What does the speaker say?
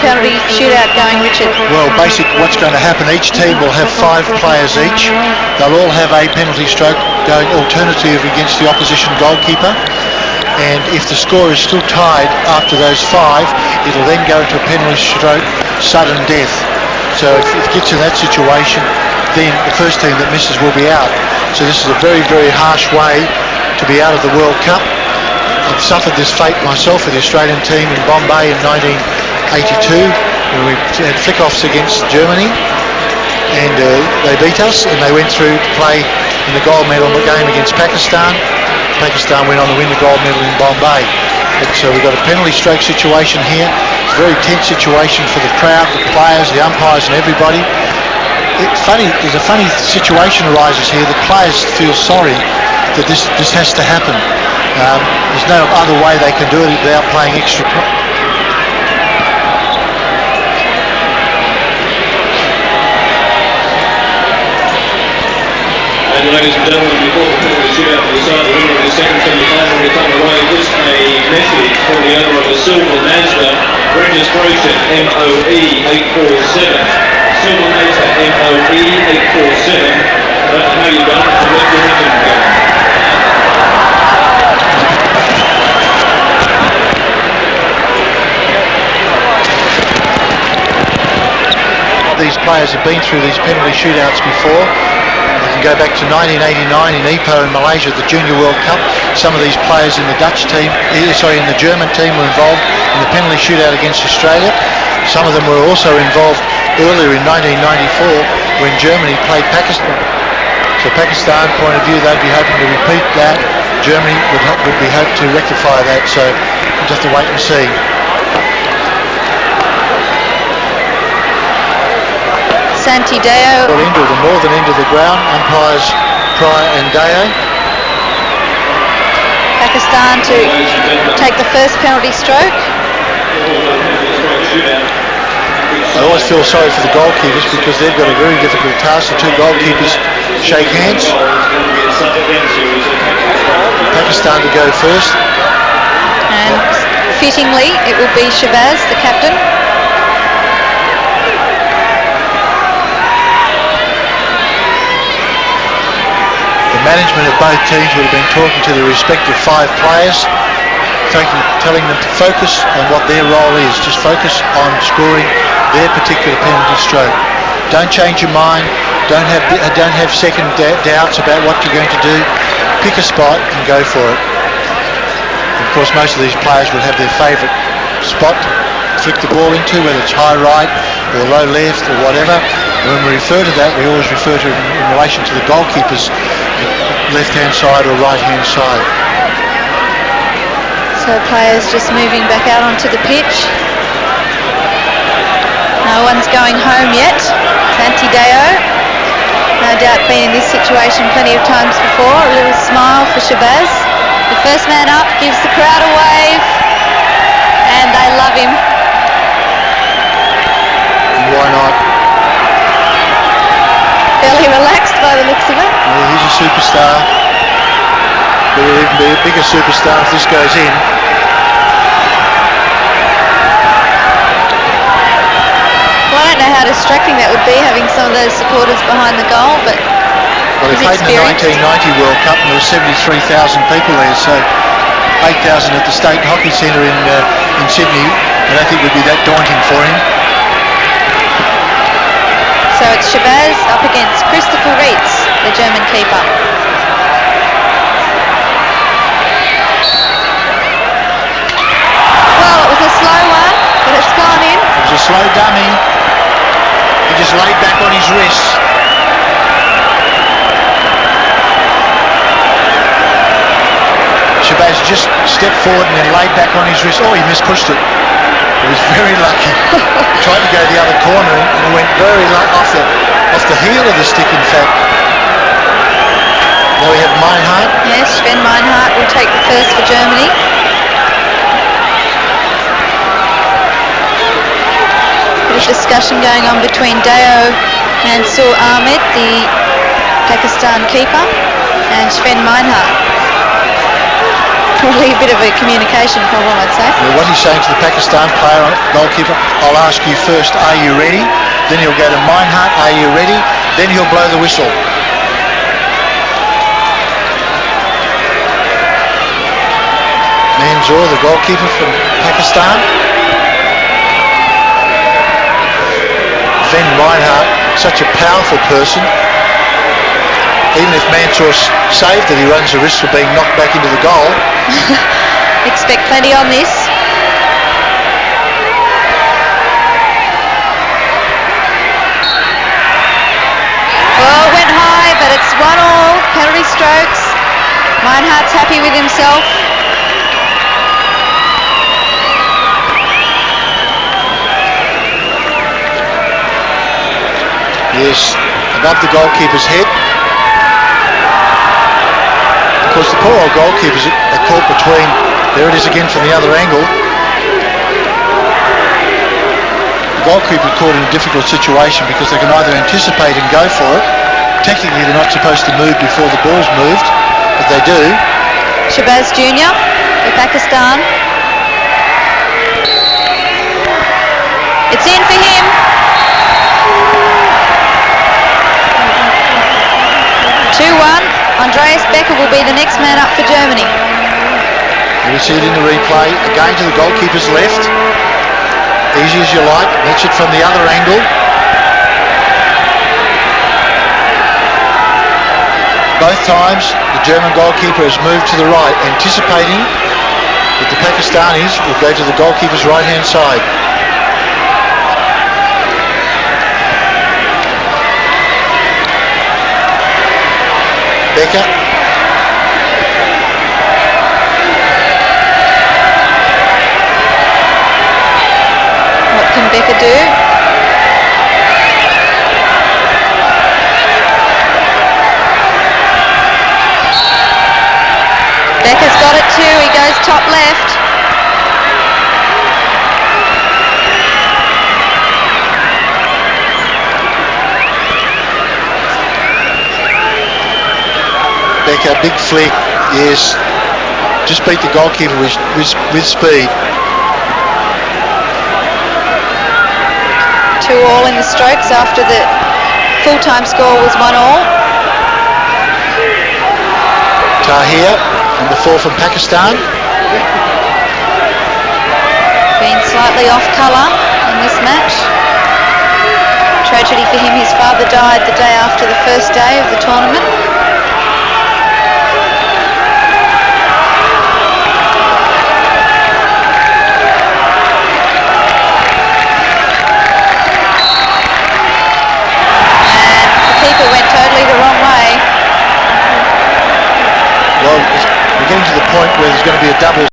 penalty shootout going, Richard? Well, basically what's going to happen, each team will have 5 players each. They'll all have a penalty stroke going alternative against the opposition goalkeeper. And if the score is still tied after those 5, it'll then go into a penalty stroke sudden death. So if it gets in that situation, then the first team that misses will be out. So this is a very, very harsh way to be out of the World Cup. I've suffered this fate myself with the Australian team in Bombay in 1982 when we had flick-offs against Germany, and they beat us, and they went through to play in the gold medal game against Pakistan. Pakistan went on to win the gold medal in Bombay. So we've got a penalty stroke situation here. It's a very tense situation for the crowd, the players, the umpires and everybody. It's funny, there's a funny situation arises here. The players feel sorry that this has to happen. There's no other way they can do it without playing extra. And ladies and gentlemen, before the penalty shootout to decide the winner of the second semi-final, we come away with a message from the owner of the Silver Mazda registration MOE 847. Silver Mazda MOE 847. I don't know how you've done it, but let your engine go. These players have been through these penalty shootouts before. You can go back to 1989 in Ipoh in Malaysia, the Junior World Cup. Some of these players in the in the German team were involved in the penalty shootout against Australia. Some of them were also involved earlier in 1994 when Germany played Pakistan. So Pakistan point of view, they'd be hoping to repeat that. Germany would be hoping to rectify that. So we'll just have to wait and see. Santi Deo. Into the northern end of the ground, umpires Pryor and Deo. Pakistan to take the first penalty stroke. I always feel sorry for the goalkeepers because they've got a very difficult task. The two goalkeepers shake hands. Pakistan to go first. And fittingly, it will be Shabazz, the captain. Management of both teams would have been talking to their respective 5 players, telling them to focus on what their role is. Just focus on scoring their particular penalty stroke. Don't change your mind. Don't have second doubts about what you're going to do. Pick a spot and go for it. Of course, most of these players will have their favourite spot to flick the ball into, whether it's high right or low left or whatever. When we refer to that, we always refer to it in relation to the goalkeeper's left-hand side or right-hand side. So players just moving back out onto the pitch. No one's going home yet. Santi Deo, no doubt been in this situation plenty of times before. A little smile for Shabazz. The first man up gives the crowd a wave, and they love him. Why not? Fairly relaxed by the looks of it. Well, he's a superstar. But he'll even be a bigger superstar if this goes in. Well, I don't know how distracting that would be, having some of those supporters behind the goal, but well, they played in the 1990 World Cup and there were 73,000 people there, so 8,000 at the State Hockey Centre in Sydney. I don't think would be that daunting for him. So it's Shabazz up against Christopher Reitz, the German keeper. Well, it was a slow one, but it's gone in. It was a slow dummy. He just laid back on his wrist. Shabazz just stepped forward and then laid back on his wrist. Oh, he mispushed it. He was very lucky. He tried to go the other corner and went very off the heel of the stick, in fact. Now we have Meinhardt. Yes, Sven Meinhardt will take the first for Germany. Bit of discussion going on between Deo Mansour Ahmed, the Pakistan keeper, and Sven Meinhardt. Probably a bit of a communication problem, I'd say. Well, what he's saying to the Pakistan player, goalkeeper, I'll ask you first, are you ready? Then he'll go to Meinhardt, are you ready? Then he'll blow the whistle. Manzoor, the goalkeeper from Pakistan. Then Meinhardt, such a powerful person. Even if Mansour saved it, he runs the risk of being knocked back into the goal. Expect plenty on this. Well, it went high, but it's 1-1, penalty strokes. Meinhardt's happy with himself. Yes, above the goalkeeper's head. Of course, the poor old goalkeepers are caught between, there it is again from the other angle. The goalkeeper caught in a difficult situation because they can either anticipate and go for it. Technically, they're not supposed to move before the ball's moved, but they do. Shabazz Jr. for Pakistan. It's in for him. Andreas Becker will be the next man up for Germany. You see it in the replay, again to the goalkeeper's left. Easy as you like, that's it from the other angle. Both times the German goalkeeper has moved to the right, anticipating that the Pakistanis will go to the goalkeeper's right hand side. Becker. What can Becker do? Becker's got it too, he goes top left. Becker, big flick, yes. Just beat the goalkeeper with speed. 2-2 in the strokes after the full-time score was 1-1. Tahir, number 4 from Pakistan. Been slightly off colour in this match. Tragedy for him, his father died the day after the first day of the tournament. Went totally the wrong way. Well, we're getting to the point where there's going to be a double